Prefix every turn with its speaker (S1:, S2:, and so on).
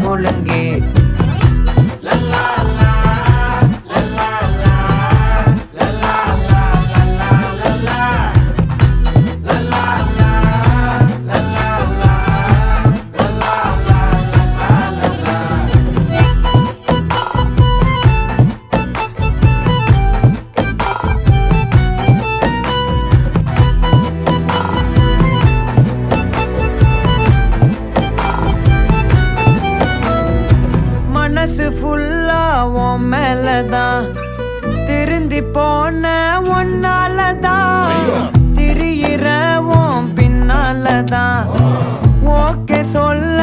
S1: முழங்கே மனசு ஃபுல்லா உன் மேலதான் திருந்தி போன ஒன்னாலதான் திரியிற உன் பின்னாலதான் ஓகே சொல்ல